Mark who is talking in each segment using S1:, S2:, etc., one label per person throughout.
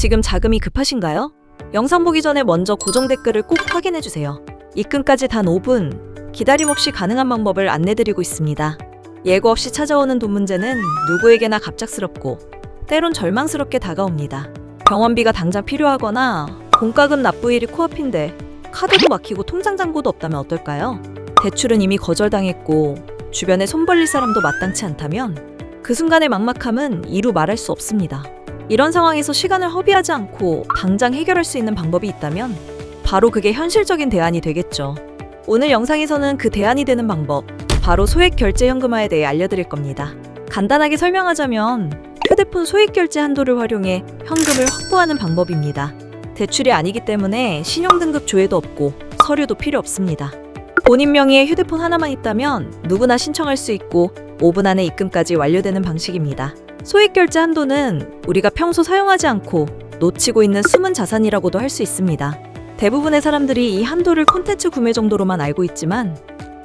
S1: 지금 자금이 급하신가요? 영상 보기 전에 먼저 고정 댓글을 꼭 확인해주세요. 입금까지 단 5분, 기다림 없이 가능한 방법을 안내드리고 있습니다. 예고 없이 찾아오는 돈 문제는 누구에게나 갑작스럽고 때론 절망스럽게 다가옵니다. 병원비가 당장 필요하거나 공과금 납부일이 코앞인데 카드도 막히고 통장 잔고도 없다면 어떨까요? 대출은 이미 거절당했고 주변에 손 벌릴 사람도 마땅치 않다면 그 순간의 막막함은 이루 말할 수 없습니다. 이런 상황에서 시간을 허비하지 않고 당장 해결할 수 있는 방법이 있다면 바로 그게 현실적인 대안이 되겠죠. 오늘 영상에서는 그 대안이 되는 방법, 바로 소액결제현금화에 대해 알려드릴 겁니다. 간단하게 설명하자면 휴대폰 소액결제 한도를 활용해 현금을 확보하는 방법입니다. 대출이 아니기 때문에 신용등급 조회도 없고 서류도 필요 없습니다. 본인 명의의 휴대폰 하나만 있다면 누구나 신청할 수 있고 5분 안에 입금까지 완료되는 방식입니다. 소액결제 한도는 우리가 평소 사용하지 않고 놓치고 있는 숨은 자산이라고도 할 수 있습니다. 대부분의 사람들이 이 한도를 콘텐츠 구매 정도로만 알고 있지만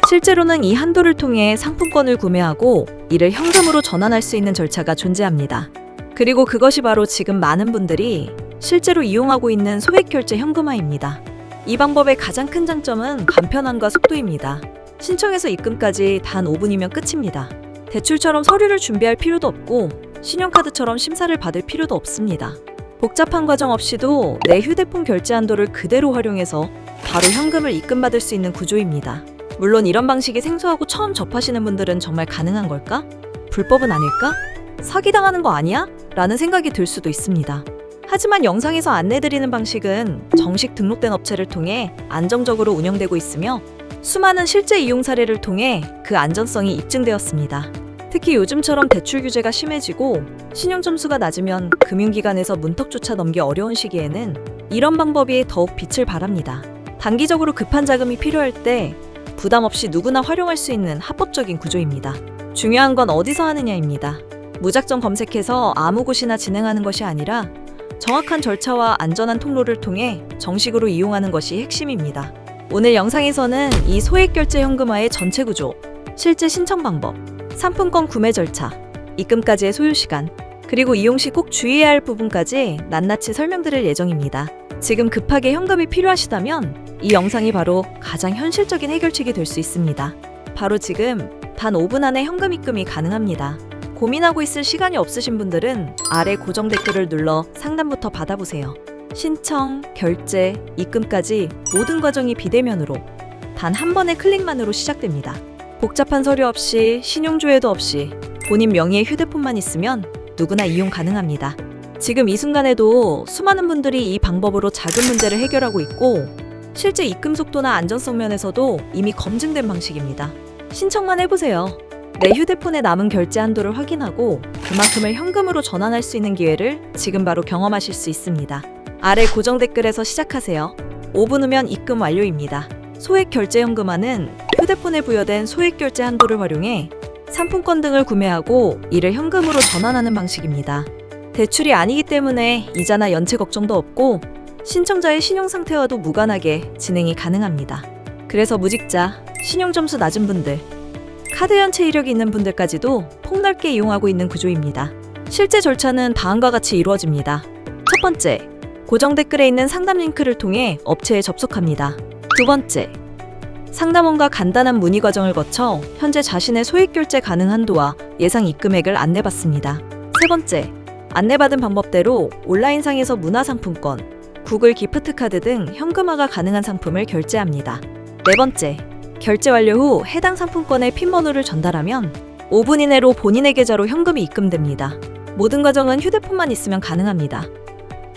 S1: 실제로는 이 한도를 통해 상품권을 구매하고 이를 현금으로 전환할 수 있는 절차가 존재합니다. 그리고 그것이 바로 지금 많은 분들이 실제로 이용하고 있는 소액결제 현금화입니다. 이 방법의 가장 큰 장점은 간편함과 속도입니다. 신청해서 입금까지 단 5분이면 끝입니다. 대출처럼 서류를 준비할 필요도 없고 신용카드처럼 심사를 받을 필요도 없습니다. 복잡한 과정 없이도 내 휴대폰 결제 한도를 그대로 활용해서 바로 현금을 입금받을 수 있는 구조입니다. 물론 이런 방식이 생소하고 처음 접하시는 분들은 정말 가능한 걸까? 불법은 아닐까? 사기당하는 거 아니야? 라는 생각이 들 수도 있습니다. 하지만 영상에서 안내드리는 방식은 정식 등록된 업체를 통해 안정적으로 운영되고 있으며 수많은 실제 이용 사례를 통해 그 안전성이 입증되었습니다. 특히 요즘처럼 대출 규제가 심해지고 신용 점수가 낮으면 금융기관에서 문턱조차 넘기 어려운 시기에는 이런 방법이 더욱 빛을 발합니다. 단기적으로 급한 자금이 필요할 때 부담 없이 누구나 활용할 수 있는 합법적인 구조입니다. 중요한 건 어디서 하느냐입니다. 무작정 검색해서 아무 곳이나 진행하는 것이 아니라 정확한 절차와 안전한 통로를 통해 정식으로 이용하는 것이 핵심입니다. 오늘 영상에서는 이 소액결제 현금화의 전체 구조, 실제 신청 방법, 상품권 구매 절차, 입금까지의 소요 시간, 그리고 이용 시 꼭 주의해야 할 부분까지 낱낱이 설명드릴 예정입니다. 지금 급하게 현금이 필요하시다면 이 영상이 바로 가장 현실적인 해결책이 될 수 있습니다. 바로 지금 단 5분 안에 현금 입금이 가능합니다. 고민하고 있을 시간이 없으신 분들은 아래 고정 댓글을 눌러 상담부터 받아보세요. 신청, 결제, 입금까지 모든 과정이 비대면으로 단 한 번의 클릭만으로 시작됩니다. 복잡한 서류 없이 신용조회도 없이 본인 명의의 휴대폰만 있으면 누구나 이용 가능합니다. 지금 이 순간에도 수많은 분들이 이 방법으로 자금 문제를 해결하고 있고 실제 입금 속도나 안전성 면에서도 이미 검증된 방식입니다. 신청만 해보세요. 내 휴대폰에 남은 결제 한도를 확인하고 그만큼을 현금으로 전환할 수 있는 기회를 지금 바로 경험하실 수 있습니다. 아래 고정 댓글에서 시작하세요. 5분 후면 입금 완료입니다. 소액결제현금화는 휴대폰에 부여된 소액결제 한도를 활용해 상품권 등을 구매하고 이를 현금으로 전환하는 방식입니다. 대출이 아니기 때문에 이자나 연체 걱정도 없고 신청자의 신용 상태와도 무관하게 진행이 가능합니다. 그래서 무직자, 신용 점수 낮은 분들, 카드 연체 이력이 있는 분들까지도 폭넓게 이용하고 있는 구조입니다. 실제 절차는 다음과 같이 이루어집니다. 첫 번째, 고정 댓글에 있는 상담 링크를 통해 업체에 접속합니다. 두 번째, 상담원과 간단한 문의 과정을 거쳐 현재 자신의 소액결제 가능 한도와 예상 입금액을 안내받습니다. 세 번째, 안내받은 방법대로 온라인상에서 문화상품권, 구글 기프트카드 등 현금화가 가능한 상품을 결제합니다. 네 번째, 결제 완료 후 해당 상품권의 핀번호를 전달하면 5분 이내로 본인의 계좌로 현금이 입금됩니다. 모든 과정은 휴대폰만 있으면 가능합니다.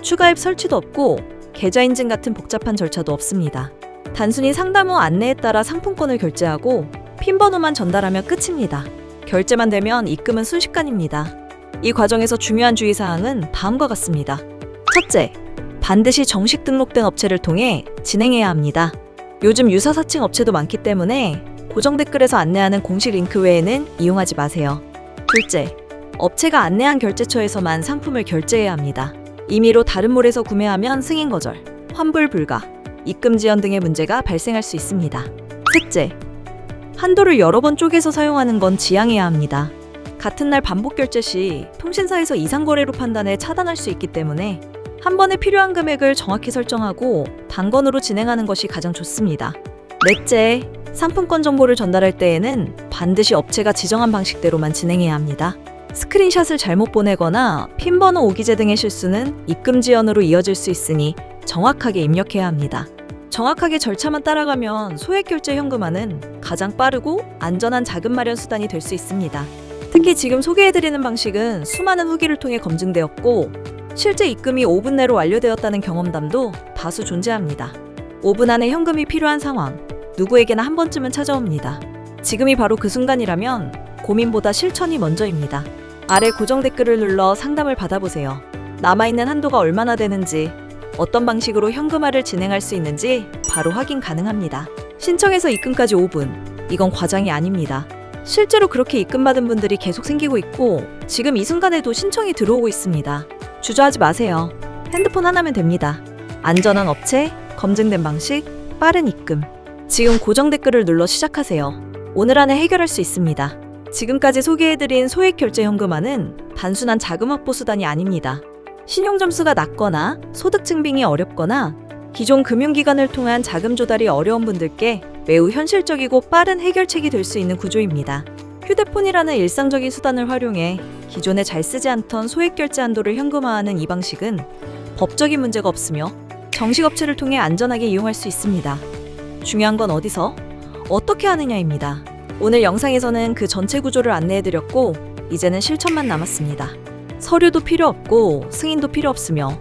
S1: 추가 앱 설치도 없고 계좌 인증 같은 복잡한 절차도 없습니다. 단순히 상담 후 안내에 따라 상품권을 결제하고 핀번호만 전달하면 끝입니다. 결제만 되면 입금은 순식간입니다. 이 과정에서 중요한 주의사항은 다음과 같습니다. 첫째, 반드시 정식 등록된 업체를 통해 진행해야 합니다. 요즘 유사사칭 업체도 많기 때문에 고정 댓글에서 안내하는 공식 링크 외에는 이용하지 마세요. 둘째, 업체가 안내한 결제처에서만 상품을 결제해야 합니다. 임의로 다른 몰에서 구매하면 승인 거절, 환불 불가, 입금 지연 등의 문제가 발생할 수 있습니다. 셋째, 한도를 여러 번 쪼개서 사용하는 건 지양해야 합니다. 같은 날 반복 결제 시 통신사에서 이상 거래로 판단해 차단할 수 있기 때문에 한 번에 필요한 금액을 정확히 설정하고 단건으로 진행하는 것이 가장 좋습니다. 넷째, 상품권 정보를 전달할 때에는 반드시 업체가 지정한 방식대로만 진행해야 합니다. 스크린샷을 잘못 보내거나 핀 번호 오기재 등의 실수는 입금 지연으로 이어질 수 있으니 정확하게 입력해야 합니다. 정확하게 절차만 따라가면 소액결제 현금화는 가장 빠르고 안전한 자금 마련 수단이 될 수 있습니다. 특히 지금 소개해드리는 방식은 수많은 후기를 통해 검증되었고 실제 입금이 5분 내로 완료되었다는 경험담도 다수 존재합니다. 5분 안에 현금이 필요한 상황, 누구에게나 한 번쯤은 찾아옵니다. 지금이 바로 그 순간이라면 고민보다 실천이 먼저입니다. 아래 고정 댓글을 눌러 상담을 받아보세요. 남아있는 한도가 얼마나 되는지, 어떤 방식으로 현금화를 진행할 수 있는지 바로 확인 가능합니다. 신청해서 입금까지 5분. 이건 과장이 아닙니다. 실제로 그렇게 입금받은 분들이 계속 생기고 있고 지금 이 순간에도 신청이 들어오고 있습니다. 주저하지 마세요. 핸드폰 하나면 됩니다. 안전한 업체, 검증된 방식, 빠른 입금. 지금 고정 댓글을 눌러 시작하세요. 오늘 안에 해결할 수 있습니다. 지금까지 소개해드린 소액결제 현금화는 단순한 자금 확보 수단이 아닙니다. 신용 점수가 낮거나 소득 증빙이 어렵거나 기존 금융기관을 통한 자금 조달이 어려운 분들께 매우 현실적이고 빠른 해결책이 될 수 있는 구조입니다. 휴대폰이라는 일상적인 수단을 활용해 기존에 잘 쓰지 않던 소액결제 한도를 현금화하는 이 방식은 법적인 문제가 없으며 정식 업체를 통해 안전하게 이용할 수 있습니다. 중요한 건 어디서, 어떻게 하느냐입니다. 오늘 영상에서는 그 전체 구조를 안내해드렸고 이제는 실천만 남았습니다. 서류도 필요 없고 승인도 필요 없으며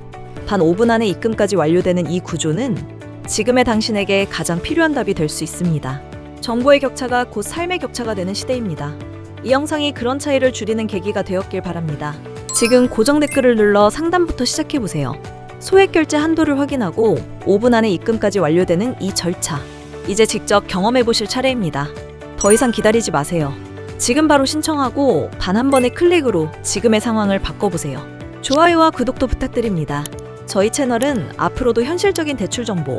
S1: 단 5분 안에 입금까지 완료되는 이 구조는 지금의 당신에게 가장 필요한 답이 될 수 있습니다. 정보의 격차가 곧 삶의 격차가 되는 시대입니다. 이 영상이 그런 차이를 줄이는 계기가 되었길 바랍니다. 지금 고정 댓글을 눌러 상담부터 시작해보세요. 소액결제 한도를 확인하고 5분 안에 입금까지 완료되는 이 절차. 이제 직접 경험해보실 차례입니다. 더 이상 기다리지 마세요. 지금 바로 신청하고 단 한 번의 클릭으로 지금의 상황을 바꿔보세요. 좋아요와 구독도 부탁드립니다. 저희 채널은 앞으로도 현실적인 대출 정보,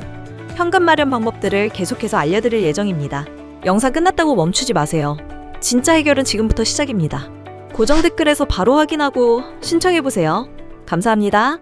S1: 현금 마련 방법들을 계속해서 알려드릴 예정입니다. 영상 끝났다고 멈추지 마세요. 진짜 해결은 지금부터 시작입니다. 고정 댓글에서 바로 확인하고 신청해보세요. 감사합니다.